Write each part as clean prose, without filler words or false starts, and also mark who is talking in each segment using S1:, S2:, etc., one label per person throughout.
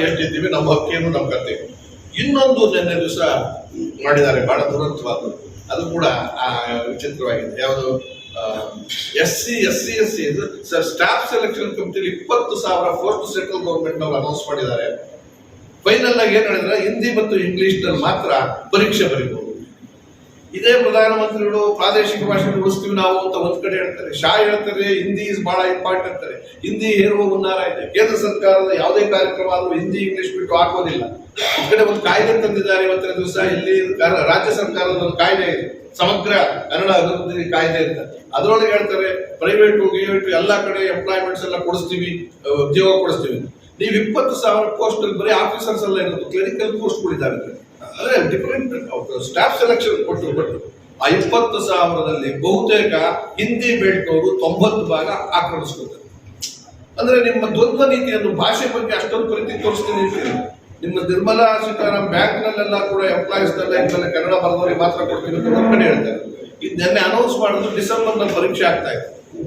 S1: ಹೇಳ್ತಿದ್ದೀವಿ, ನಮ್ಮ ಹಕ್ಕೇನು ನಮ್ಮ ಕತೆ. ಇನ್ನೊಂದು ನಿನ್ನೆ ದಿವಸ ಮಾಡಿದ್ದಾರೆ ಬಹಳ ದುರಂತವಾದ, ಅದು ಕೂಡ ವಿಚಿತ್ರವಾಗಿದೆ. ಯಾವುದು SC ಸ್ಟಾಫ್ ಸೆಲೆಕ್ಷನ್ ಕಮಿಟಿಲಿ 20,000 ಪೋಸ್ಟ್ ಸೆಂಟ್ರಲ್ ಗೌರ್ಮೆಂಟ್ ಅವರು ಅನೌನ್ಸ್ ಮಾಡಿದ್ದಾರೆ. ಫೈನಲ್ ಆಗಿ ಏನ್ ಹೇಳಿದ್ರೆ ಹಿಂದಿ ಮತ್ತು ಇಂಗ್ಲಿಷ್ ನಲ್ಲಿ ಮಾತ್ರ ಪರೀಕ್ಷೆ ಬರೀಬಹುದು. ಇದೇ ಪ್ರಧಾನಮಂತ್ರಿಗಳು ಪ್ರಾದೇಶಿಕ ಭಾಷೆ ಉಳಿಸ್ತೀವಿ ನಾವು ಅಂತ ಒಂದ್ ಕಡೆ ಹೇಳ್ತಾರೆ, ಶಾ ಹೇಳ್ತಾರೆ ಹಿಂದಿ ಇಸ್ ಬಹಳ ಇಂಪಾರ್ಟೆಂಟ್ ಅಂತಾರೆ. ಹಿಂದಿ ಹೇರುವ ಹುನ್ನಾರ ಇದೆ. ಕೇಂದ್ರ ಸರ್ಕಾರದ ಯಾವುದೇ ಕಾರ್ಯಕ್ರಮ ಆದ್ರೂ ಹಿಂದಿ ಇಂಗ್ಲಿಷ್ ಬಿಟ್ಟು ಹಾಕೋದಿಲ್ಲ. ಈ ಕಡೆ ಒಂದು ಕಾಯ್ದೆ ತಂದಿದ್ದಾರೆ ಇವತ್ತಿನ ದಿವಸ. ಇಲ್ಲಿ ರಾಜ್ಯ ಸರ್ಕಾರದ ಒಂದು ಕಾಯ್ದೆ ಇದೆ, ಸಮಗ್ರ ಕನ್ನಡ ಅಭಿವೃದ್ಧಿ ಕಾಯ್ದೆ ಅಂತ. ಅದರೊಳಗೆ ಹೇಳ್ತಾರೆ ಪ್ರೈವೇಟ್ ಎಲ್ಲಾ ಕಡೆ ಎಂಪ್ಲಾಯ್ಮೆಂಟ್ಸ್ ಎಲ್ಲ ಕೊಡಿಸ್ತೀವಿ, ಉದ್ಯೋಗ ಕೊಡಿಸ್ತೀವಿ. ನೀವು 20,000 ಪೋಸ್ಟ್ ಬರೀ ಆಫೀಸರ್ಸ್ ಎಲ್ಲ ಇರೋದು, ಕ್ಲರಿಕಲ್ ಪೋಸ್ಟ್ ಕೊಡಿದ್ದಾರೆ. ಅಂದ್ರೆ ಡಿಫರೆಂಟ್ ಸ್ಟಾಫ್ ಸೆಲೆಕ್ಷನ್ ಕೊಟ್ಟು ಆ 20,000ದಲ್ಲಿ ಬಹುತೇಕ ಹಿಂದಿ ಬೆಲ್ಟ್ನವರು 90 ಭಾಗ ಆಕ್ರಮಿಸ್ಕೊಳ್ತಾರೆ. ಅಂದ್ರೆ ನಿಮ್ಮ ದ್ವಂದ್ವ ನೀತಿಯನ್ನು ಭಾಷೆ ಬಗ್ಗೆ ಅಷ್ಟೊಂದು ಪ್ರೀತಿ ತೋರಿಸ್ತೀನಿ. ನಿಮ್ಮ ನಿರ್ಮಲಾ ಸೀತಾರಾಮನ್ ಬ್ಯಾಂಕ್ ನಲ್ಲೆಲ್ಲ ಕೂಡ ಎಂಪ್ಲಾಯೀಸ್ ಕನ್ನಡ ಬರೆದವರಿಗೆ ಮಾತ್ರ ಕೊಡ್ತೀನಿ ಅಂತ ಒಂದ್ ಕಡೆ ಹೇಳ್ತಾರೆ. ಇದು ನಿನ್ನೆ ಅನೌನ್ಸ್ ಮಾಡಿದ್ರು ಡಿಸೆಂಬರ್ ನಲ್ಲಿ ಪರೀಕ್ಷೆ ಆಗ್ತಾ ಇದೆ.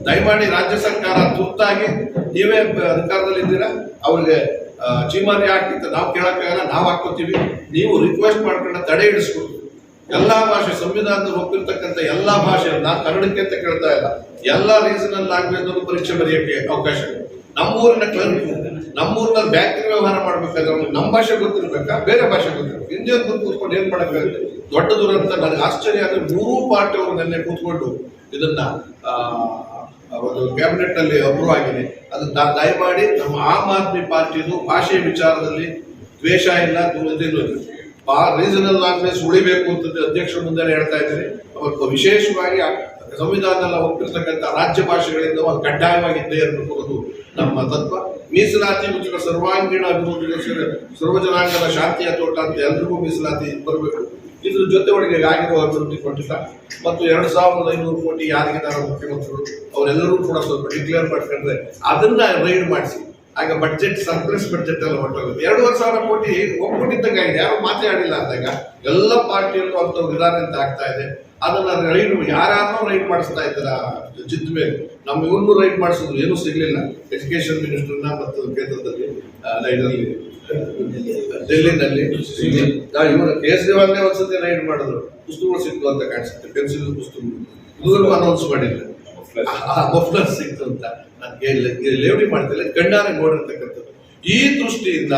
S1: ದಯಮಾಡಿ ರಾಜ್ಯ ಸರ್ಕಾರ ತುರ್ತಾಗಿ, ನೀವೇ ಅಧಿಕಾರದಲ್ಲಿ ಇದ್ದೀರಾ, ಅವ್ರಿಗೆ ಚೀಮಾರಿ ಹಾಕಿತ್ತು ನಾವು ಕೇಳಕ್ಕಾಗಲ್ಲ, ನಾವು ಹಾಕೋತೀವಿ, ನೀವು ರಿಕ್ವೆಸ್ಟ್ ಮಾಡ್ಕೊಂಡ ತಡೆ ಹಿಡಿಸ್ಕೊಡ್ತೀವಿ. ಎಲ್ಲಾ ಭಾಷೆ ಸಂವಿಧಾನದಲ್ಲಿ ಒಪ್ಪಿರ್ತಕ್ಕಂಥ ಎಲ್ಲಾ ಭಾಷೆ, ನಾನು ಕನ್ನಡಕ್ಕೆ ಅಂತ ಕೇಳ್ತಾ ಇಲ್ಲ, ಎಲ್ಲಾ ರೀಸನಲ್ ಲ್ಯಾಂಗ್ವೇಜ್ ಪರೀಕ್ಷೆ ಬರೆಯಕ್ಕೆ ಅವಕಾಶ ಇದೆ. ನಮ್ಮೂರಿನ ಕ್ಲರ್ಕ್, ನಮ್ಮೂರಿನಲ್ಲಿ ಬ್ಯಾಂಕಿನ ವ್ಯವಹಾರ ಮಾಡ್ಬೇಕಾದ್ರೆ ಅವ್ನಿಗೆ ನಮ್ಮ ಭಾಷೆ ಗೊತ್ತಿರ್ಬೇಕಾ, ಬೇರೆ ಭಾಷೆ ಗೊತ್ತಿರ್ಬೇಕು? ಹಿಂದಿಯನ್ನು ಬಂದು ಕೂತ್ಕೊಂಡು ಏನ್ ಮಾಡಕ್ಕಾಗುತ್ತೆ? ದೊಡ್ಡ ದುರಂತ. ನನಗೆ ಆಶ್ಚರ್ಯ ಆದ್ರೆ 3 ಪಾರ್ಟಿ ಅವರು ನಿನ್ನೆ ಕೂತ್ಕೊಂಡು ಇದನ್ನ ಒಂದು ಕ್ಯಾಬಿನೆಟ್ ನಲ್ಲಿ ಅಪ್ರೂವ್ ಆಗಿದೆ. ಅದು ದಯಮಾಡಿ ನಮ್ಮ ಆಮ್ ಆದ್ಮಿ ಪಾರ್ಟಿದು ಭಾಷೆ ವಿಚಾರದಲ್ಲಿ ದ್ವೇಷ ಇಲ್ಲ, ದೂರದೇನು ರೀಸನಲ್ ಲ್ಯಾಂಗ್ವೇಜ್ ಉಳಿಬೇಕು ಅಂತ ಅಧ್ಯಕ್ಷರ ಮುಂದೆ ಹೇಳ್ತಾ ಇದ್ದಾರೆ. ಅವತ್ತು ವಿಶೇಷವಾಗಿ ಸಂವಿಧಾನದಲ್ಲಿ ಒಪ್ಪಿರ್ತಕ್ಕಂಥ ರಾಜ್ಯ ಭಾಷೆಗಳಿಂದ ಒಂದು ಕಡ್ಡಾಯವಾಗಿದ್ದೇ ಇರಬೇಕು ನಮ್ಮ ತತ್ವ. ಮೀಸಲಾತಿ ಮುಚ್ಚಿನ ಸರ್ವಾಂಗೀಣ ಅಭಿವೃದ್ಧಿಗೆ ಸರ್ವಜನಾಂಗದ ಶಾಂತಿಯ ತೋಟ ಅಂತ ಎಲ್ರಿಗೂ ಮೀಸಲಾತಿ ಬರಬೇಕು. ಇದ್ರ ಜೊತೆ ಒಳಗೆ ಆಗಿರುವ ಅಭಿವೃದ್ಧಿ ಕೊಟ್ಟಿಲ್ಲ ಮತ್ತು 2,500 ಕೋಟಿ ಯಾರಿಗಿದ್ದಾರೆ ಮುಖ್ಯಮಂತ್ರಿಗಳು ಅವರೆಲ್ಲರೂ ಕೂಡ ಸ್ವಲ್ಪ ಡಿಕ್ಲೇರ್ ಮಾಡ್ಕೊಂಡ್ರೆ ಅದನ್ನ ರೈಡ್ ಮಾಡಿಸಿ, ಆಗ ಬಡ್ಜೆಟ್ ಸರ್ಪ್ಲಸ್ ಬಡ್ಜೆಟ್ ಎಲ್ಲ ಹೊರಟೋಗುತ್ತೆ. 2,500 ಕೋಟಿ ಒಪ್ಪಿಟ್ಟಿದ್ದಂಗಾಗಿದೆ, ಯಾರು ಮಾತಾಡಿಲ್ಲ ಅಂದಾಗ ಎಲ್ಲ ಪಾರ್ಟಿಯಲ್ಲೂ ಅಂತವ್ರು ಇದಾರೆ ಅಂತ ಆಗ್ತಾ ಇದೆ. ಅದನ್ನ ರೈಡ್ ಯಾರನ್ನೂ ರೈಡ್ ಮಾಡಿಸ್ತಾ ಇದ್ದಾರ ಜಿದ್ದ ಮೇಲೆ. ನಮ್ಮ ಇವ್ರನ್ನೂ ರೈಡ್ ಮಾಡಿಸೋದು ಏನೂ ಸಿಗ್ಲಿಲ್ಲ. ಎಜುಕೇಶನ್ ಮಿನಿಸ್ಟರ್ನ ಮತ್ತು ಕೇಂದ್ರದಲ್ಲಿ ಇದರಲ್ಲಿ ಡೆಲ್ಲಿನಲ್ಲಿ ಇವರು ಕೇಜ್ರಿವಾಲ್ನೇ ಒಂದ್ಸತಿ ರೈಡ್ ಮಾಡಿದ್ರು, ಪುಸ್ತಕಗಳು ಸಿಕ್ತು ಅಂತ ಕಾಣಿಸುತ್ತೆ, ಪೆನ್ಸಿಲ್ ಪುಸ್ತಕಗಳು. ಇದುವರೆಗೂ ಅನೌನ್ಸ್ ಮಾಡಿಲ್ಲ ಮಫ್ಲರ್ ಸಿಕ್ತು ಅಂತ. ನಾನು ಲೇವಡಿ ಮಾಡ್ತಿಲ್ಲ, ಕಣ್ಣಾರೆ ನೋಡಿರ್ತಕ್ಕಂಥದ್ದು. ಈ ದೃಷ್ಟಿಯಿಂದ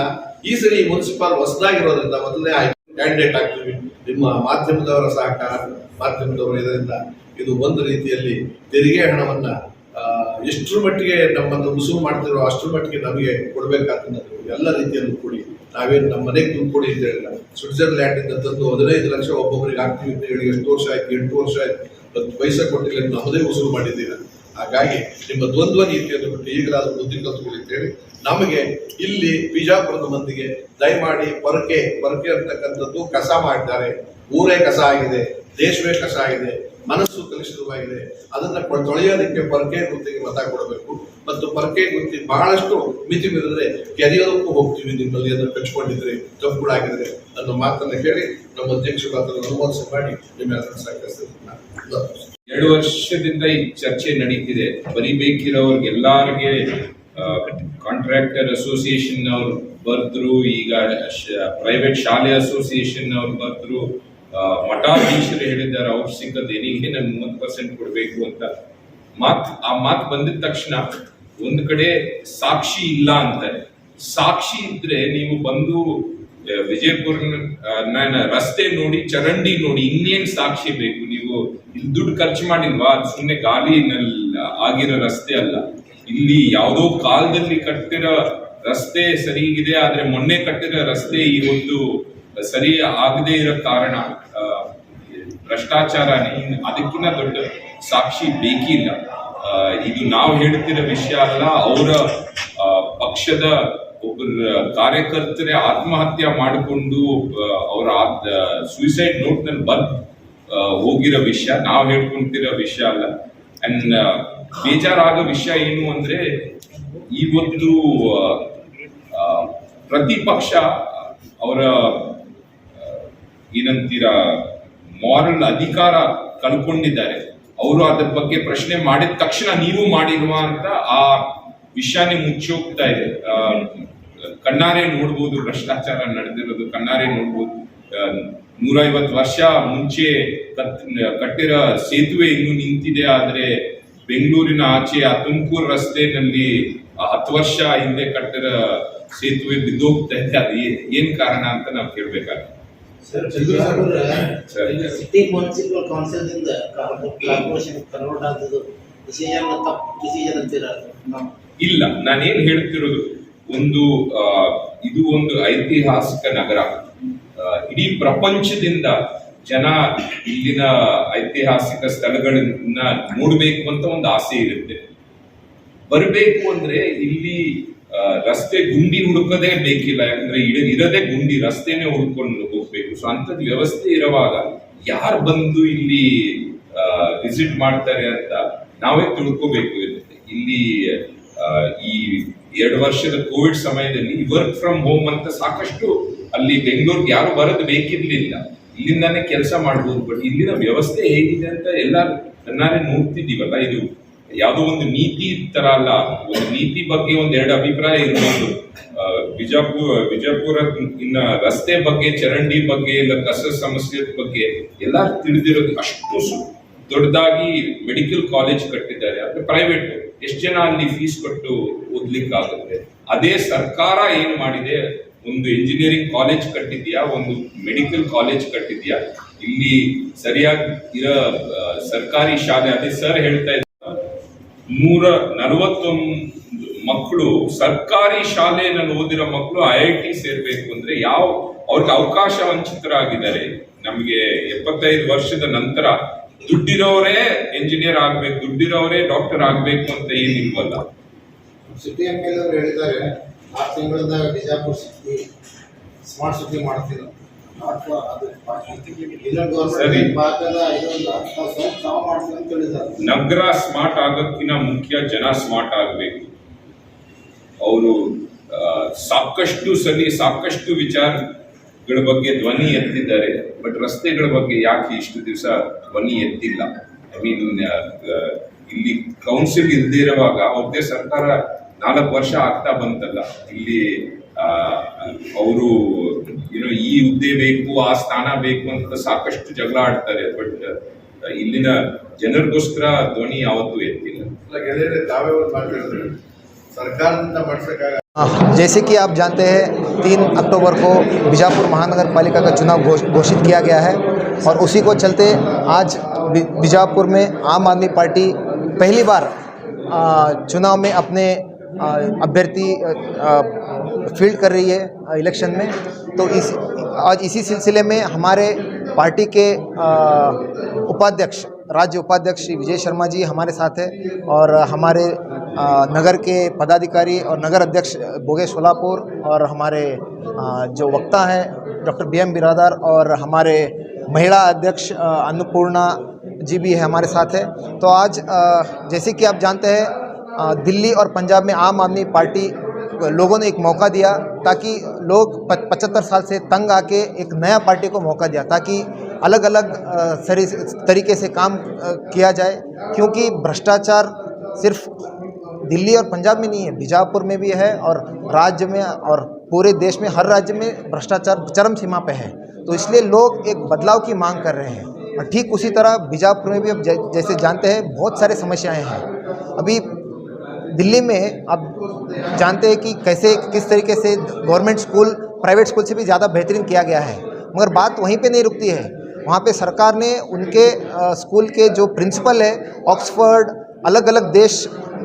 S1: ಈ ಸರಿ ಮುನ್ಸಿಪಾಲ್ ಹೊಸದಾಗಿರೋದ್ರಿಂದ ಮೊದಲನೇ ಕ್ಯಾಂಡಿಡೇಟ್ ಆಗ್ತೀವಿ. ನಿಮ್ಮ ಮಾಧ್ಯಮದವರ ಸಹಕಾರ, ಮಾಧ್ಯಮದವರ ಇದರಿಂದ ಇದು ಒಂದು ರೀತಿಯಲ್ಲಿ ತೆರಿಗೆ ಹಣವನ್ನ ಎಷ್ಟರ ಮಟ್ಟಿಗೆ ನಮ್ಮನ್ನು ವಸೂಲು ಮಾಡ್ತಿರೋ ಅಷ್ಟರ ಮಟ್ಟಿಗೆ ನಮಗೆ ಕೊಡಬೇಕಾದ ಎಲ್ಲ ರೀತಿಯಲ್ಲೂ ಕೊಡಿ. ನಾವೇನು ನಮ್ಮ ಮನೆಗೆ ದುಡ್ಡು ಕೊಡಿ ಅಂತ ಹೇಳಿಲ್ಲ. ಸ್ವಿಟ್ಜರ್ಲ್ಯಾಂಡ್ ಇಂದ ತಂದು 15 ಲಕ್ಷ ಒಬ್ಬೊಬ್ಬರಿಗೆ ಆಗ್ತೀವಿ ಅಂತ ಹೇಳಿ ಎಷ್ಟು ವರ್ಷ ಆಯ್ತು? 8 ವರ್ಷ ಆಯ್ತು. 10 ಪೈಸೆ ಕೊಟ್ಟಿಲ್ಲ, ನಮ್ಮದೇ ವಸೂಲು ಮಾಡಿದ್ದೀರ. ಹಾಗಾಗಿ ನಿಮ್ಮ ದ್ವಂದ್ವ ನೀತಿಯನ್ನು ಬಿಟ್ಟು ಈಗಲಾದ್ರೂ ಬುದ್ಧಿ ಕಲ್ತ್ಕೊಳ್ಳಿ ಅಂತ ಹೇಳಿ ನಮಗೆ ಇಲ್ಲಿ ಬಿಜಾಪುರದ ಮಂದಿಗೆ ದಯಮಾಡಿ ಪೊರಕೆ ಅಂತಕ್ಕಂಥದ್ದು ಕಸ ಮಾಡಿದ್ದಾರೆ. ಊರೇ ಕಸ ಆಗಿದೆ, ದೇಶವೇ ಕಸ ಆಗಿದೆ, ಮನಸ್ಸು ಕಲುಷಿತವಾಗಿದೆ. ಅದನ್ನ ತೊಳೆಯೋದಕ್ಕೆ ಪೊರಕೆ ಗುತ್ತಿಗೆ ಮತ ಕೊಡಬೇಕು ಮತ್ತು ಪೊರಕೆ ಗುತ್ತಿ ಬಹಳಷ್ಟು ಮಿತಿ ಮೀರಿದ್ರೆ ಕೆರೆಯೋದಕ್ಕೂ ಹೋಗ್ತೀವಿ ನಿಮ್ಮಲ್ಲಿ ಅದನ್ನು ಕಚ್ಕೊಂಡಿದ್ರೆ ತಪ್ಪುಗಳಾಗಿದ್ರೆ ಅನ್ನೋ ಮಾತನ್ನ ಹೇಳಿ ನಮ್ಮ ಅಧ್ಯಕ್ಷರು ಅದನ್ನು ಅನುಮೋದನೆ ಮಾಡಿ ನಿಮ್ಮೆಲ್ಲರೂ ಸಹಕರಿಸ್ತಾರೆ.
S2: 2 ವರ್ಷದಿಂದ ಈ ಚರ್ಚೆ ನಡೀತಿದೆ. ಬರಿಬೇಕಿರೋರ್ಗೆ ಎಲ್ಲಾರಿಗೆ ಕಾಂಟ್ರಾಕ್ಟರ್ ಅಸೋಸಿಯೇಷನ್ ಅವ್ರು ಬರ್ದ್ರು, ಈಗ ಪ್ರೈವೇಟ್ ಶಾಲೆ ಅಸೋಸಿಯೇಷನ್ ಅವ್ರು ಬರ್ದ್ರು, ಮಠಾಧೀಶರು ಹೇಳಿದ್ದಾರೆ ಅವ್ರು ಸಿಕ್ಕದ ಏನಿಗೆ ನನ್ 30% ಕೊಡ್ಬೇಕು ಅಂತ. ಆ ಮಾತು ಬಂದಿದ ತಕ್ಷಣ ಒಂದ್ ಕಡೆ ಸಾಕ್ಷಿ ಇಲ್ಲ ಅಂತಾರೆ. ಸಾಕ್ಷಿ ಇದ್ರೆ ನೀವು ಬಂದು ವಿಜಯಪುರ ರಸ್ತೆ ನೋಡಿ, ಚರಂಡಿ ನೋಡಿ, ಇನ್ನೇನ್ ಸಾಕ್ಷಿ ಬೇಕು? ನೀವು ಇಲ್ಲಿ ದುಡ್ಡು ಖರ್ಚು ಮಾಡಿಲ್ವಾ? ಸುಮ್ಮನೆ ಗಾಲಿನಲ್ಲಿ ಆಗಿರೋ ರಸ್ತೆ ಅಲ್ಲ. ಇಲ್ಲಿ ಯಾವುದೋ ಕಾಲದಲ್ಲಿ ಕಟ್ಟಿರೋ ರಸ್ತೆ ಸರಿಗಿದೆ, ಆದ್ರೆ ಮೊನ್ನೆ ಕಟ್ಟಿರೋ ರಸ್ತೆ ಈ ಒಂದು ಸರಿ ಆಗದೆ ಇರೋ ಕಾರಣ ಭ್ರಷ್ಟಾಚಾರನೇ. ಅದಕ್ಕಿಂತ ದೊಡ್ಡ ಸಾಕ್ಷಿ ಬೇಕಿಲ್ಲ. ಇದು ನಾವು ಹೇಳ್ತಿರೋ ವಿಷಯ ಅಲ್ಲ, ಅವರ ಪಕ್ಷದ ಒಬ್ಬರ ಕಾರ್ಯಕರ್ತರೇ ಆತ್ಮಹತ್ಯೆ ಮಾಡಿಕೊಂಡು ಅವರ ಸೂಸೈಡ್ ನೋಟ್ ನಲ್ಲಿ ಬಂದ್ ಹೋಗಿರೋ ವಿಷಯ, ನಾವು ಹೇಳ್ಕೊಂತಿರೋ ವಿಷಯ ಅಲ್ಲ. ಅಂಡ್ ಬೇಜಾರಾಗೋ ವಿಷಯ ಏನು ಅಂದ್ರೆ, ಇವತ್ತು ಪ್ರತಿಪಕ್ಷ ಅವರ ಏನಂತೀರ ಮಾರಲ್ ಅಧಿಕಾರ ಕಳ್ಕೊಂಡಿದ್ದಾರೆ. ಅವರು ಅದ್ರ ಬಗ್ಗೆ ಪ್ರಶ್ನೆ ಮಾಡಿದ ತಕ್ಷಣ ನೀವು ಮಾಡಿರುವ ಅಂತ ಆ ವಿಷಯನೇ ಮುಚ್ಚೋಗ್ತಾ ಇದೆ. ಕಣ್ಣಾರೆ ನೋಡ್ಬೋದು, ಭ್ರಷ್ಟಾಚಾರ ನಡೆದಿರೋದು ಕಣ್ಣಾರೆ ನೋಡ್ಬೋದು. 150 ವರ್ಷ ಮುಂಚೆ ಕಟ್ಟಿರೋ ಸೇತುವೆ ಇನ್ನೂ ನಿಂತಿದೆ. ಆದರೆ ಬೆಂಗಳೂರಿನ ಆಚೆ ಆ ತುಮಕೂರು ರಸ್ತೆನಲ್ಲಿ 10 ವರ್ಷ ಹಿಂದೆ ಕಟ್ಟಿರೋ ಸೇತುವೆ ಬಿದ್ದೋಗ್ತಾ ಇದೆ. ಅದು ಏನ್ ಕಾರಣ ಅಂತ ನಾವು ಕೇಳ್ಬೇಕಾಗುತ್ತೆ.
S3: ಸಿಟಿ ಮುನ್ಸಿಪಲ್ ಕೌನ್ಸಿಲ್ದಿಂದ ಕಾರ್ಪೊರೇಷನ್ ಕನ್ವರ್ಟ್ ಆದದ್ದು ಡಿಸಿಷನ್ ತಪ್ಪು ಡಿಸಿಷನ್ ಅಂತೀರ?
S2: ಇಲ್ಲ, ನಾನೇನ್ ಹೇಳ್ತಿರೋದು, ಇದು ಒಂದು ಐತಿಹಾಸಿಕ ನಗರ. ಇಡೀ ಪ್ರಪಂಚದಿಂದ ಜನ ಇಲ್ಲಿನ ಐತಿಹಾಸಿಕ ಸ್ಥಳಗಳನ್ನ ನೋಡ್ಬೇಕು ಅಂತ ಒಂದು ಆಸೆ ಇರುತ್ತೆ. ಬರಬೇಕು ಅಂದ್ರೆ ಇಲ್ಲಿ ರಸ್ತೆ ಗುಂಡಿ ಹುಡುಕದೇ ಬೇಕಿಲ್ಲ, ಯಾಕಂದ್ರೆ ಇರದೇ ಗುಂಡಿ, ರಸ್ತೆನೆ ಹುಡ್ಕೊಂಡು ಹೋಗ್ಬೇಕು. ಸೊ ಅಂತದ್ ವ್ಯವಸ್ಥೆ ಇರುವಾಗ ಯಾರು ಬಂದು ಇಲ್ಲಿ ವಿಸಿಟ್ ಮಾಡ್ತಾರೆ ಅಂತ ನಾವೇ ತಿಳ್ಕೋಬೇಕು ಇರುತ್ತೆ. ಇಲ್ಲಿ ಈ 2 ವರ್ಷದ ಕೋವಿಡ್ ಸಮಯದಲ್ಲಿ ವರ್ಕ್ ಫ್ರಮ್ ಹೋಮ್ ಅಂತ ಸಾಕಷ್ಟು ಅಲ್ಲಿ ಬೆಂಗಳೂರಿಗೆ ಯಾರು ಬರೋದು ಬೇಕಿರ್ಲಿಲ್ಲ, ಇಲ್ಲಿಂದಾನೇ ಕೆಲಸ ಮಾಡ್ಬೋದು. ಬಟ್ ಇಲ್ಲಿನ ವ್ಯವಸ್ಥೆ ಹೇಗಿದೆ ಅಂತ ಎಲ್ಲ ನನ್ನಾರೇ ನೋಡ್ತಿದ್ದೀವಲ್ಲ. ಇದು ಯಾವುದೋ ಒಂದು ನೀತಿ ತರ ಅಲ್ಲ, ಒಂದು ನೀತಿ ಬಗ್ಗೆ 1-2 ಅಭಿಪ್ರಾಯ ಇರ್ಬೋದು. ವಿಜಯಪುರ ಇನ್ನ ರಸ್ತೆ ಬಗ್ಗೆ, ಚರಂಡಿ ಬಗ್ಗೆ, ಇಲ್ಲ ಕಸ ಸಮಸ್ಯೆ ಬಗ್ಗೆ ಎಲ್ಲ ತಿಳಿದಿರೋದು. ಅಷ್ಟು ದೊಡ್ಡದಾಗಿ ಮೆಡಿಕಲ್ ಕಾಲೇಜ್ ಕಟ್ಟಿದ್ದಾರೆ, ಅಂದ್ರೆ ಪ್ರೈವೇಟ್. ಎಷ್ಟು ಜನ ಅಲ್ಲಿ ಫೀಸ್ ಕೊಟ್ಟು ಓದ್ಲಿಕ್ಕಾಗುತ್ತೆ? ಅದೇ ಸರ್ಕಾರ ಏನ್ ಮಾಡಿದೆ, ಒಂದು ಇಂಜಿನಿಯರಿಂಗ್ ಕಾಲೇಜ್ ಕಟ್ಟಿದ್ಯಾ, ಒಂದು ಮೆಡಿಕಲ್ ಕಾಲೇಜ್ ಕಟ್ಟಿದ್ಯಾ. ಇಲ್ಲಿ ಸರಿಯಾಗಿ ಇರೋ ಸರ್ಕಾರಿ ಶಾಲೆ, ಅದೇ ಸರ್ ಹೇಳ್ತಾ ಇದ್ದಾರೆ 141 ಮಕ್ಕಳು ಸರ್ಕಾರಿ ಶಾಲೆಯಲ್ಲಿ ಓದಿರೋ ಮಕ್ಕಳು IIT ಸೇರ್ಬೇಕು ಅಂದ್ರೆ ಅವ್ರಿಗೆ ಅವಕಾಶ ವಂಚಿತರಾಗಿದ್ದಾರೆ. ನಮಗೆ 75 ವರ್ಷದ ನಂತರ ದುಡ್ಡಿರೋರೇ ಇಂಜಿನಿಯರ್ ಆಗ್ಬೇಕು, ದುಡ್ಡಿರೋರೇ ಡಾಕ್ಟರ್ ಆಗ್ಬೇಕು ಅಂತ ಏನಿಲ್ವಲ್ಲ.
S3: ಸಿಟಿ MLA ಅವರು ಹೇಳಿದ್ದಾರೆ 6 ತಿಂಗಳಿಂದ ಬಿಜಾಪುರ ಸಿಟಿ ಸ್ಮಾರ್ಟ್ ಸಿಟಿ ಮಾಡ್ತೀವಿ.
S2: ನಗರ ಸ್ಮಾರ್ಟ್ ಆಗೋಕ್ಕಿಂತ ಮುಖ್ಯ ಜನ ಸ್ಮಾರ್ಟ್ ಆಗಬೇಕು. ಅವರು ಸಾಕಷ್ಟು ವಿಚಾರಗಳ ಬಗ್ಗೆ ಧ್ವನಿ ಎತ್ತಿದ್ದಾರೆ, ಬಟ್ ರಸ್ತೆಗಳ ಬಗ್ಗೆ ಯಾಕೆ ಇಷ್ಟು ದಿವಸ ಧ್ವನಿ ಎತ್ತಿಲ್ಲ? ಇಲ್ಲಿ ಕೌನ್ಸಿಲ್ ಇಲ್ಲದೆ ಇರುವಾಗ ಅವ್ರದ್ದೇ ಸರ್ಕಾರ 4 ವರ್ಷ ಆಗ್ತಾ ಬಂತಲ್ಲ. ಇಲ್ಲಿ ಅವರು ಈ ಹುದ್ದೆ ಬೇಕು, ಆ ಸ್ಥಾನ ಬೇಕು ಅಂತ ಸಾಕಷ್ಟು ಜಗಳ ಆಡ್ತಾರೆ. ಬಟ್ ಇಲ್ಲಿನ ಜನರಿಗೋಸ್ಕರ ಧ್ವನಿ ಯಾವತ್ತೂ ಎತ್ತಿಲ್ಲ.
S4: जैसे कि आप जानते हैं 3 अक्टूबर को बीजापुर महानगर पालिका का चुनाव घोषित किया गया है और उसी को चलते आज बीजापुर में आम आदमी पार्टी पहली बार चुनाव में अपने अभ्यर्थी फील्ड कर रही है इलेक्शन में। तो आज इसी सिलसिले में हमारे पार्टी के उपाध्यक्ष, राज्य उपाध्यक्ष श्री विजय शर्मा जी हमारे साथ है और हमारे नगर के पदाधिकारी और नगर अध्यक्ष बोगे सोलापुर और हमारे जो वक्ता हैं डॉक्टर BM बिरादर और हमारे महिला अध्यक्ष अन्नपूर्णा जी भी है हमारे साथ है। तो आज जैसे कि आप जानते हैं दिल्ली और पंजाब में आम आदमी पार्टी लोगों ने एक मौका दिया ताकि लोग 75 साल से तंग आके एक नया पार्टी को मौका दिया ताकि अलग अलग तरीके से काम किया जाए, क्योंकि भ्रष्टाचार सिर्फ दिल्ली और पंजाब में नहीं है, बीजापुर में भी है और राज्य में और पूरे देश में हर राज्य में भ्रष्टाचार चरम सीमा पे है। तो इसलिए लोग एक बदलाव की मांग कर रहे हैं और ठीक उसी तरह बीजापुर में भी अब जैसे जानते हैं बहुत सारे समस्याएं हैं। अभी दिल्ली में आप जानते हैं कि किस तरीके से गवर्नमेंट स्कूल प्राइवेट स्कूल से भी ज़्यादा बेहतरीन किया गया है, मगर बात वहीं पे नहीं रुकती है। वहाँ पे सरकार ने उनके स्कूल के जो प्रिंसिपल है ऑक्सफोर्ड अलग अलग देश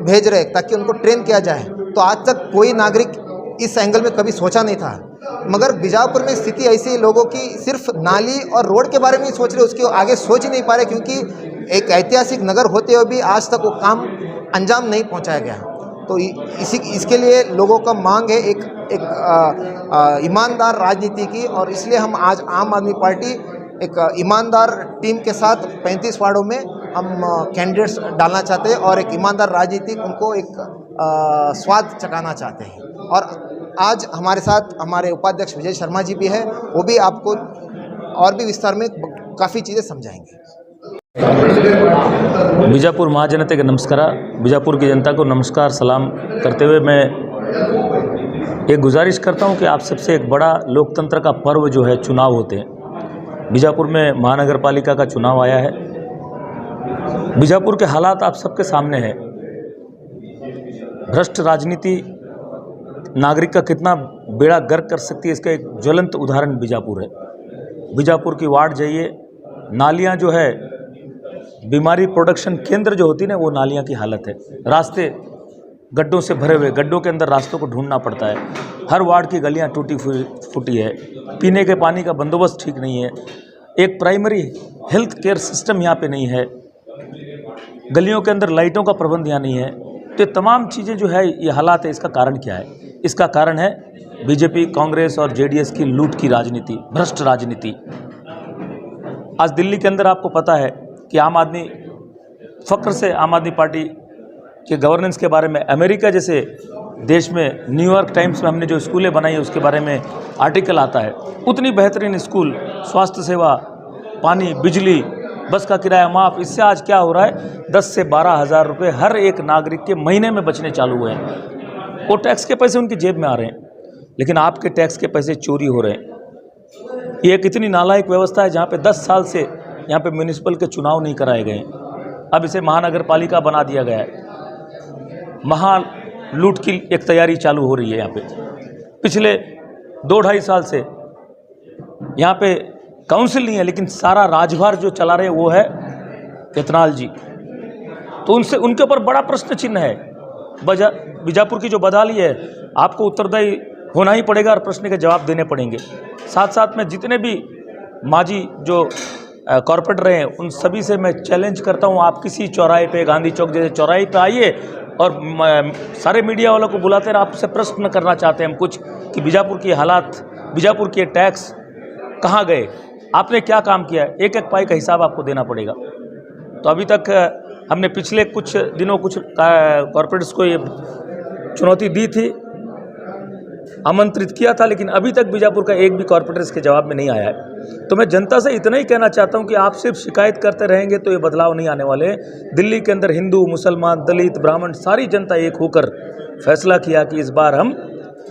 S4: भेज रहे ताकि उनको ट्रेन किया जाए। तो आज तक कोई नागरिक इस एंगल में कभी सोचा नहीं था, मगर बीजापुर में स्थिति ऐसी लोगों की सिर्फ नाली और रोड के बारे में ही सोच रहे, उसके आगे सोच ही नहीं पा रहे, क्योंकि एक ऐतिहासिक नगर होते हुए भी आज तक वो काम अंजाम नहीं पहुंचाया गया। तो इसके लिए लोगों का मांग है एक ईमानदार राजनीति की, और इसलिए हम आज आम आदमी पार्टी एक ईमानदार टीम के साथ 35 वार्डों में हम कैंडिडेट्स डालना चाहते हैं और एक ईमानदार राजनीति उनको एक स्वाद चखाना चाहते हैं। और आज हमारे साथ हमारे उपाध्यक्ष विजय शर्मा जी भी है, वो भी आपको और भी विस्तार में काफ़ी चीज़ें समझाएंगे।
S5: बीजापुर महाजनता के नमस्कार। बीजापुर की जनता को नमस्कार सलाम करते हुए मैं एक गुजारिश करता हूं कि आप सबसे एक बड़ा लोकतंत्र का पर्व जो है चुनाव होते हैं। बीजापुर में महानगर पालिका का चुनाव आया है। बीजापुर के हालात आप सबके सामने हैं। भ्रष्ट राजनीति नागरिक का कितना बेड़ा गर्क कर सकती है, इसका एक ज्वलंत उदाहरण बीजापुर है। बीजापुर की वार्ड जाइए, नालियां जो है, बीमारी प्रोडक्शन केंद्र जो होती है ना, वो नालियां की हालत है। रास्ते गड्ढों से भरे हुए, गड्ढों के अंदर रास्तों को ढूंढना पड़ता है। हर वार्ड की गलियां टूटी फूटी है। पीने के पानी का बंदोबस्त ठीक नहीं है। एक प्राइमरी हेल्थ केयर सिस्टम यहाँ पे नहीं है। गलियों के अंदर लाइटों का प्रबंध यहाँ नहीं है। तो ये तमाम चीज़ें जो है, ये हालात है। इसका कारण क्या है? इसका कारण है बीजेपी, कांग्रेस और जेडीएस की लूट की राजनीति, भ्रष्ट राजनीति। आज दिल्ली के अंदर आपको पता है कि आम आदमी फक्र से आम आदमी पार्टी के गवर्नेंस के बारे में अमेरिका जैसे देश में न्यूयॉर्क टाइम्स में हमने जो स्कूलें बनाई है उसके बारे में आर्टिकल आता है। उतनी बेहतरीन स्कूल, स्वास्थ्य सेवा, पानी, बिजली, बस का किराया माफ़। इससे आज क्या हो रहा है, 10 से 12 हज़ार रुपये हर एक नागरिक के महीने में बचने चालू हुए हैं। वो टैक्स के पैसे उनकी जेब में आ रहे हैं, लेकिन आपके टैक्स के पैसे चोरी हो रहे हैं। ये एक इतनी नालायक व्यवस्था है जहाँ पे 10 साल से यहाँ पे म्यूनिसिपल के चुनाव नहीं कराए गए। अब इसे महानगर पालिका बना दिया गया है। महा लूट की एक तैयारी चालू हो रही है यहाँ पे। पिछले 2-2.5 साल से यहाँ पे काउंसिल नहीं है, लेकिन सारा राजभार जो चला रहे वो है केतनाल जी। तो उनसे उनके ऊपर बड़ा प्रश्न चिन्ह है। बीजापुर की जो बदहाली है, आपको उत्तरदायी होना ही पड़ेगा और प्रश्न के जवाब देने पड़ेंगे। साथ साथ में जितने भी माजी जो कॉर्पोरेटर रहे हैं, उन सभी से मैं चैलेंज करता हूं, आप किसी चौराहे पे, गांधी चौक जैसे चौराहे पे आइए और सारे मीडिया वालों को बुलाते रहे। आपसे प्रश्न करना चाहते हैं हम कुछ कि बीजापुर की हालात, बीजापुर के टैक्स कहाँ गए, आपने क्या काम किया है, एक एक पाई का हिसाब आपको देना पड़ेगा। तो अभी तक हमने पिछले कुछ दिनों कुछ कॉर्पोरेट्स को ये चुनौती दी थी, आमंत्रित किया था, लेकिन अभी तक बीजापुर का एक भी कॉर्पोरेटर इसके जवाब में नहीं आया है। तो मैं जनता से इतना ही कहना चाहता हूं कि आप सिर्फ शिकायत करते रहेंगे तो ये बदलाव नहीं आने वाले। दिल्ली के अंदर हिंदू, मुसलमान, दलित, ब्राह्मण, सारी जनता एक होकर फैसला किया कि इस बार हम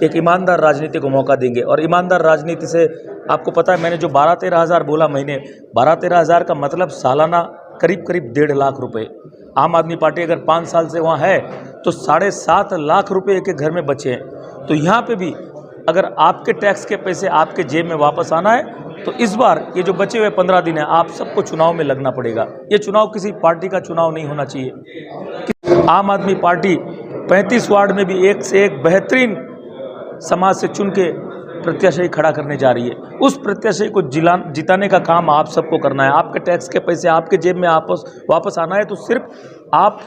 S5: एक ईमानदार राजनीति को मौका देंगे। और ईमानदार राजनीति से आपको पता है, मैंने जो 12-13 हज़ार बोला महीने, 12-13 हज़ार का मतलब सालाना करीब 1.5 लाख रुपए। आम आदमी पार्टी अगर 5 साल से वहाँ है तो 7.5 लाख रुपए एक एक घर में बचे हैं। तो यहाँ पे भी अगर आपके टैक्स के पैसे आपके जेब में वापस आना है तो इस बार ये जो बचे हुए 15 दिन है, आप सबको चुनाव में लगना पड़ेगा। ये चुनाव किसी पार्टी का चुनाव नहीं होना चाहिए। आम आदमी पार्टी 35 वार्ड में भी एक से एक बेहतरीन समाज से चुन के प्रत्याशी खड़ा करने जा रही है। उस प्रत्याशी को जिताने का काम आप सबको करना है। आपके टैक्स के पैसे आपके जेब में वापस आना है तो सिर्फ आप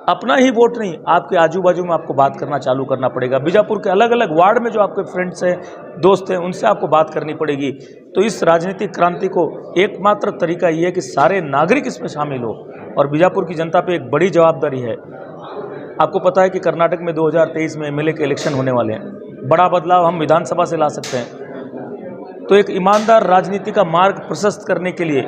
S5: अपना ही वोट नहीं, आपके आजू बाजू में आपको बात करना चालू करना पड़ेगा। बीजापुर के अलग अलग वार्ड में जो आपके फ्रेंड्स हैं, दोस्त हैं, उनसे आपको बात करनी पड़ेगी। तो इस राजनीतिक क्रांति को एकमात्र तरीका ये है कि सारे नागरिक इसमें शामिल हो। और बीजापुर की जनता पे एक बड़ी जवाबदारी है। आपको पता है कि कर्नाटक में 2023 में एमएलए के इलेक्शन होने वाले हैं। बड़ा बदलाव हम विधानसभा से ला सकते हैं। तो एक ईमानदार राजनीति का मार्ग प्रशस्त करने के लिए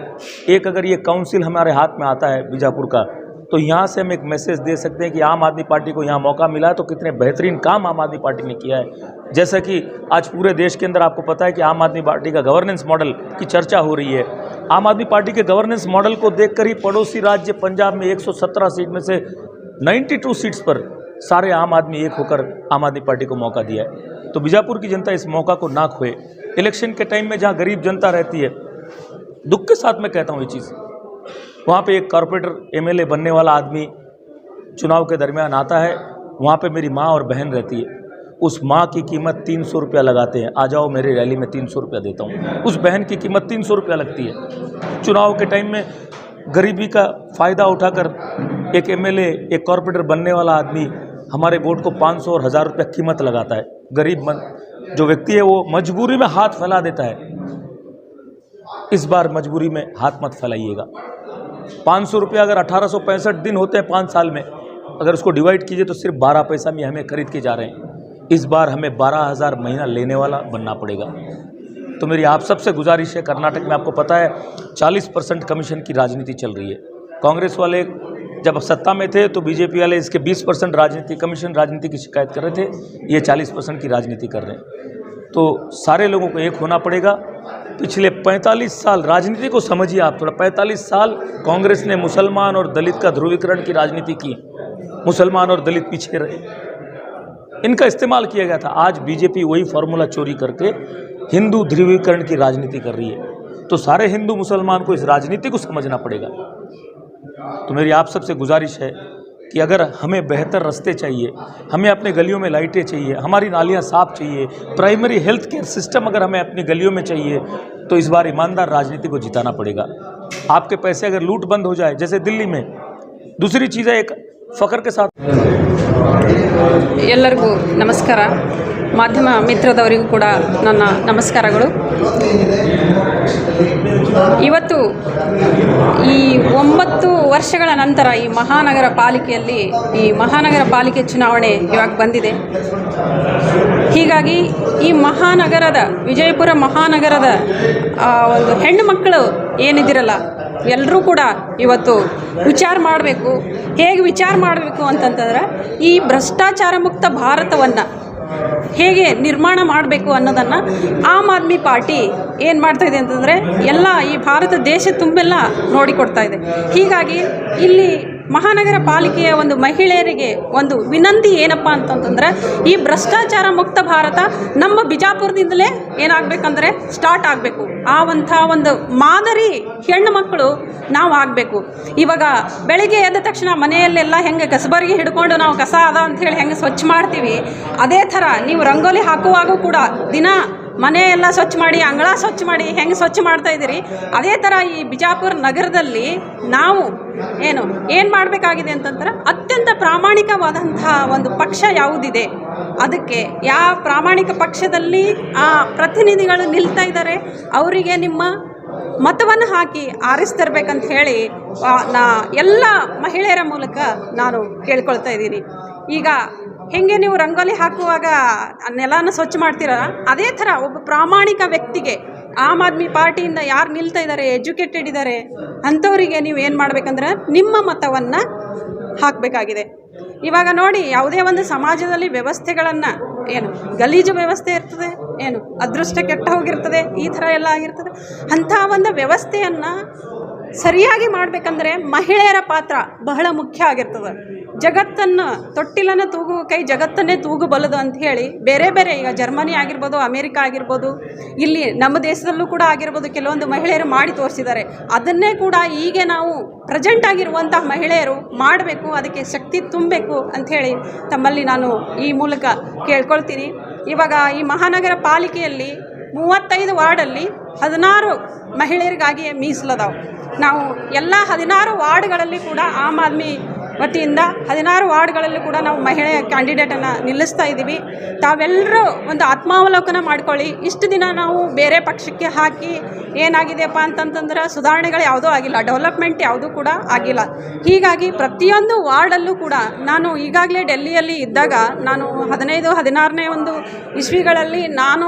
S5: एक अगर ये काउंसिल हमारे हाथ में आता है बीजापुर का, तो यहाँ से हम एक मैसेज दे सकते हैं कि आम आदमी पार्टी को यहाँ मौका मिला है तो कितने बेहतरीन काम आम आदमी पार्टी ने किया है। जैसा कि आज पूरे देश के अंदर आपको पता है कि आम आदमी पार्टी का गवर्नेंस मॉडल की चर्चा हो रही है। आम आदमी पार्टी के गवर्नेंस मॉडल को देखकर ही पड़ोसी राज्य पंजाब में 117 सीट में से 92 सीट्स पर सारे आम आदमी एक होकर आम आदमी पार्टी को मौका दिया है। तो बीजापुर की जनता इस मौका को ना खोए। इलेक्शन के टाइम में जहाँ गरीब जनता रहती है, दुख के साथ मैं कहता हूँ ये चीज़, वहाँ पे एक कॉर्पोरेटर एमएलए बनने वाला आदमी चुनाव के दरमियान आता है, वहाँ पे मेरी माँ और बहन रहती है। उस माँ की कीमत 300 रुपया लगाते हैं। आ जाओ मेरे रैली में 300 रुपया देता हूँ। उस बहन की कीमत 300 रुपया लगती है। चुनाव के टाइम में गरीबी का फ़ायदा उठाकर एक एमएलए, एक कॉर्पोरेटर बनने वाला आदमी हमारे वोट को 500 और 1000 रुपया कीमत लगाता है। गरीब जो व्यक्ति है वो मजबूरी में हाथ फैला देता है। इस बार मजबूरी में हाथ मत फैलाइएगा। 500 रुपया अगर 1865 दिन होते हैं 5 साल में, अगर उसको डिवाइड कीजिए तो सिर्फ 12 पैसा में हमें खरीद के जा रहे हैं। इस बार हमें 12,000 महीना लेने वाला बनना पड़ेगा। तो मेरी आप सबसे गुजारिश है, कर्नाटक में आपको पता है 40% कमीशन की राजनीति चल रही है। कांग्रेस वाले जब सत्ता में थे तो बीजेपी वाले इसके 20% राजनीति कमीशन राजनीति की शिकायत कर रहे थे, ये 40% की राजनीति कर रहे हैं। तो सारे लोगों को एक होना पड़ेगा। पिछले 45 साल राजनीति को समझिए आप थोड़ा, 45 साल कांग्रेस ने मुसलमान और दलित का ध्रुवीकरण की राजनीति की, मुसलमान और दलित पीछे रहे, इनका इस्तेमाल किया गया था। आज बीजेपी वही फॉर्मूला चोरी करके हिंदू ध्रुवीकरण की राजनीति कर रही है। तो सारे हिंदू मुसलमान को इस राजनीति को समझना पड़ेगा। तो मेरी आप सबसे गुजारिश है कि अगर हमें बेहतर रास्ते चाहिए, हमें अपने गलियों में लाइटें चाहिए, हमारी नालियां साफ चाहिए, प्राइमरी हेल्थ केयर सिस्टम अगर हमें अपनी गलियों में चाहिए, तो इस बार ईमानदार राजनीति को जिताना पड़ेगा। आपके पैसे अगर लूट बंद हो जाए जैसे दिल्ली में, दूसरी चीज़ है एक फ़ख्र के साथ।
S6: ಎಲ್ಲರಿಗೂ ನಮಸ್ಕಾರ, ಮಾಧ್ಯಮ ಮಿತ್ರದವರಿಗೂ ಕೂಡ ನನ್ನ ನಮಸ್ಕಾರಗಳು। ಇವತ್ತು ಈ 9 ವರ್ಷಗಳ ನಂತರ ಈ ಮಹಾನಗರ ಪಾಲಿಕೆ ಚುನಾವಣೆ ಇವಾಗ ಬಂದಿದೆ। ಹೀಗಾಗಿ ಈ ಮಹಾನಗರದ ವಿಜಯಪುರ ಮಹಾನಗರದ ಒಂದು ಹೆಣ್ಣು ಮಕ್ಕಳು ಏನಿದಿರಲ್ಲ ಎಲ್ಲರೂ ಕೂಡ ಇವತ್ತು ವಿಚಾರ ಮಾಡಬೇಕು। ಹೇಗೆ ವಿಚಾರ ಮಾಡಬೇಕು ಅಂತಂತಂದ್ರೆ ಈ ಭ್ರಷ್ಟಾಚಾರ ಮುಕ್ತ ಭಾರತವನ್ನು ಹೇಗೆ ನಿರ್ಮಾಣ ಮಾಡಬೇಕು ಅನ್ನೋದನ್ನು ಆಮ್ ಆದ್ಮಿ ಪಾರ್ಟಿ ಏನು ಮಾಡ್ತಾ ಇದೆ ಅಂತಂದರೆ ಎಲ್ಲ ಈ ಭಾರತ ದೇಶ ತುಂಬೆಲ್ಲ ನೋಡಿಕೊಡ್ತಾ ಇದೆ। ಹೀಗಾಗಿ ಇಲ್ಲಿ ಮಹಾನಗರ ಪಾಲಿಕೆಯ ಒಂದು ಮಹಿಳೆಯರಿಗೆ ಒಂದು ವಿನಂತಿ ಏನಪ್ಪ ಅಂತಂತಂದರೆ ಈ ಭ್ರಷ್ಟಾಚಾರ ಮುಕ್ತ ಭಾರತ ನಮ್ಮ ಬಿಜಾಪುರದಿಂದಲೇ ಏನಾಗಬೇಕಂದ್ರೆ ಸ್ಟಾರ್ಟ್ ಆಗಬೇಕು। ಒಂದು ಮಾದರಿ ಹೆಣ್ಣು ಮಕ್ಕಳು ನಾವು ಆಗಬೇಕು। ಇವಾಗ ಬೆಳಿಗ್ಗೆ ಎದ್ದ ತಕ್ಷಣ ಮನೆಯಲ್ಲೆಲ್ಲ ಹೆಂಗೆ ಕಸಬರಿಗೆ ಹಿಡ್ಕೊಂಡು ನಾವು ಕಸ ಅದ ಅಂಥೇಳಿ ಹೆಂಗೆ ಸ್ವಚ್ಛ ಮಾಡ್ತೀವಿ, ಅದೇ ಥರ ನೀವು ರಂಗೋಲಿ ಹಾಕುವಾಗೂ ಕೂಡ ದಿನ ಮನೆಯೆಲ್ಲ ಸ್ವಚ್ಛ ಮಾಡಿ, ಅಂಗಳ ಸ್ವಚ್ಛ ಮಾಡಿ ಹೆಂಗೆ ಸ್ವಚ್ಛ ಮಾಡ್ತಾ ಇದ್ದೀರಿ, ಅದೇ ಥರ ಈ ಬಿಜಾಪುರ ನಗರದಲ್ಲಿ ನಾವು ಏನು ಮಾಡಬೇಕಾಗಿದೆ ಅಂತಂದ್ರೆ ಅತ್ಯಂತ ಪ್ರಾಮಾಣಿಕವಾದಂತಹ ಒಂದು ಪಕ್ಷ ಯಾವುದಿದೆ, ಅದಕ್ಕೆ ಯಾವ ಪ್ರಾಮಾಣಿಕ ಪಕ್ಷದಲ್ಲಿ ಆ ಪ್ರತಿನಿಧಿಗಳು ನಿಲ್ತಾ ಇದ್ದಾರೆ ಅವರಿಗೆ ನಿಮ್ಮ ಮತವನ್ನು ಹಾಕಿ ಆರಿಸ್ತರ್ಬೇಕಂತ ಹೇಳಿ ಎಲ್ಲ ಮಹಿಳೆಯರ ಮೂಲಕ ನಾನು ಕೇಳ್ಕೊಳ್ತಾ ಇದ್ದೀನಿ। ಈಗ ಹೆಂಗೆ ನೀವು ರಂಗೋಲಿ ಹಾಕುವಾಗ ನೆಲನ ಸ್ವಚ್ಛ ಮಾಡ್ತೀರ, ಅದೇ ಥರ ಒಬ್ಬ ಪ್ರಾಮಾಣಿಕ ವ್ಯಕ್ತಿಗೆ ಆಮ್ ಆದ್ಮಿ ಪಾರ್ಟಿಯಿಂದ ಯಾರು ನಿಲ್ತಾ ಇದ್ದಾರೆ, ಎಜುಕೇಟೆಡ್ ಇದ್ದಾರೆ ಅಂಥವರಿಗೆ ನೀವು ಏನು ಮಾಡಬೇಕಂದ್ರೆ ನಿಮ್ಮ ಮತವನ್ನು ಹಾಕಬೇಕಾಗಿದೆ। ಇವಾಗ ನೋಡಿ, ಯಾವುದೇ ಒಂದು ಸಮಾಜದಲ್ಲಿ ವ್ಯವಸ್ಥೆಗಳನ್ನು ಗಲೀಜು ವ್ಯವಸ್ಥೆ ಇರ್ತದೆ, ಅದೃಷ್ಟ ಕೆಟ್ಟ ಹೋಗಿರ್ತದೆ, ಈ ಥರ ಎಲ್ಲ ಆಗಿರ್ತದೆ। ಅಂಥ ಒಂದು ವ್ಯವಸ್ಥೆಯನ್ನು ಸರಿಯಾಗಿ ಮಾಡಬೇಕಂದ್ರೆ ಮಹಿಳೆಯರ ಪಾತ್ರ ಬಹಳ ಮುಖ್ಯ ಆಗಿರ್ತದೆ। ಜಗತ್ತನ್ನು ತೊಟ್ಟಿಲನ್ನು ತೂಗುವ ಕೈ ಜಗತ್ತನ್ನೇ ತೂಗಬಲ್ಲದು ಅಂತ ಹೇಳಿ ಬೇರೆ ಈಗ ಜರ್ಮನಿ ಆಗಿರ್ಬೋದು, ಅಮೇರಿಕಾ ಆಗಿರ್ಬೋದು, ಇಲ್ಲಿ ನಮ್ಮ ದೇಶದಲ್ಲೂ ಕೂಡ ಆಗಿರ್ಬೋದು, ಕೆಲವೊಂದು ಮಹಿಳೆಯರು ಮಾಡಿ ತೋರಿಸಿದ್ದಾರೆ। ಅದನ್ನೇ ಕೂಡ ಈಗ ನಾವು ಪ್ರೆಸೆಂಟ್ ಆಗಿರುವಂತಹ ಮಹಿಳೆಯರು ಮಾಡಬೇಕು, ಅದಕ್ಕೆ ಶಕ್ತಿ ತುಂಬಬೇಕು ಅಂಥೇಳಿ ತಮ್ಮಲ್ಲಿ ನಾನು ಈ ಮೂಲಕ ಕೇಳ್ಕೊಳ್ತೀನಿ। ಇವಾಗ ಈ ಮಹಾನಗರ ಪಾಲಿಕೆಯಲ್ಲಿ 35 ವಾರ್ಡಲ್ಲಿ 16 ಮಹಿಳೆಯರಿಗಾಗಿಯೇ ಮೀಸಲದಾವೆ। ನಾವು ಎಲ್ಲ 16 ವಾರ್ಡ್ಗಳಲ್ಲಿ ಕೂಡ ಆಮ್ ಆದ್ಮಿ ವತಿಯಿಂದ 16 ವಾರ್ಡ್ಗಳಲ್ಲಿ ಕೂಡ ನಾವು ಮಹಿಳೆಯ ಕ್ಯಾಂಡಿಡೇಟನ್ನು ನಿಲ್ಲಿಸ್ತಾ ಇದ್ದೀವಿ। ತಾವೆಲ್ಲರೂ ಒಂದು ಆತ್ಮಾವಲೋಕನ ಮಾಡ್ಕೊಳ್ಳಿ। ಇಷ್ಟು ದಿನ ನಾವು ಬೇರೆ ಪಕ್ಷಕ್ಕೆ ಹಾಕಿ ಏನಾಗಿದೆಯಪ್ಪ ಅಂತಂತಂದ್ರೆ ಸುಧಾರಣೆಗಳು ಯಾವುದೂ ಆಗಿಲ್ಲ, ಡೆವಲಪ್ಮೆಂಟ್ ಯಾವುದೂ ಕೂಡ ಆಗಿಲ್ಲ। ಹೀಗಾಗಿ ಪ್ರತಿಯೊಂದು ವಾರ್ಡಲ್ಲೂ ಕೂಡ ನಾನು ಈಗಾಗಲೇ ಡೆಲ್ಲಿಯಲ್ಲಿ ಇದ್ದಾಗ ನಾನು 15-16ನೇ ಒಂದು ಇಸ್ವಿಗಳಲ್ಲಿ ನಾನು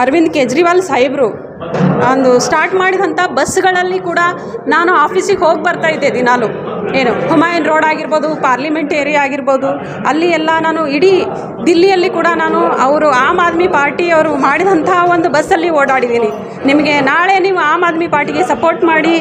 S6: ಅರವಿಂದ್ ಕೇಜ್ರಿವಾಲ್ ಸಾಹೇಬರು ಒಂದು ಸ್ಟಾರ್ಟ್ ಮಾಡಿದಂಥ ಬಸ್ಗಳಲ್ಲಿ ಕೂಡ ನಾನು ಆಫೀಸಿಗೆ ಹೋಗಿ ಬರ್ತಾ ಇದ್ದೆ ದಿನಾಲು। ಹುಮಾಯೂನ್ ರೋಡ್ ಆಗಿರ್ಬೋದು, ಪಾರ್ಲಿಮೆಂಟ್ ಏರಿಯಾ ಆಗಿರ್ಬೋದು, ಅಲ್ಲಿ ಎಲ್ಲ ನಾನು ಇಡೀ ದಿಲ್ಲಿಯಲ್ಲಿ ಕೂಡ ನಾನು ಅವರು ಆಮ್ ಆದ್ಮಿ ಪಾರ್ಟಿಯವರು ಮಾಡಿದಂಥ ಒಂದು ಬಸ್ಸಲ್ಲಿ ಓಡಾಡಿದ್ದೀನಿ। ನಿಮಗೆ ನಾಳೆ ನೀವು ಆಮ್ ಆದ್ಮಿ ಪಾರ್ಟಿಗೆ ಸಪೋರ್ಟ್ ಮಾಡಿ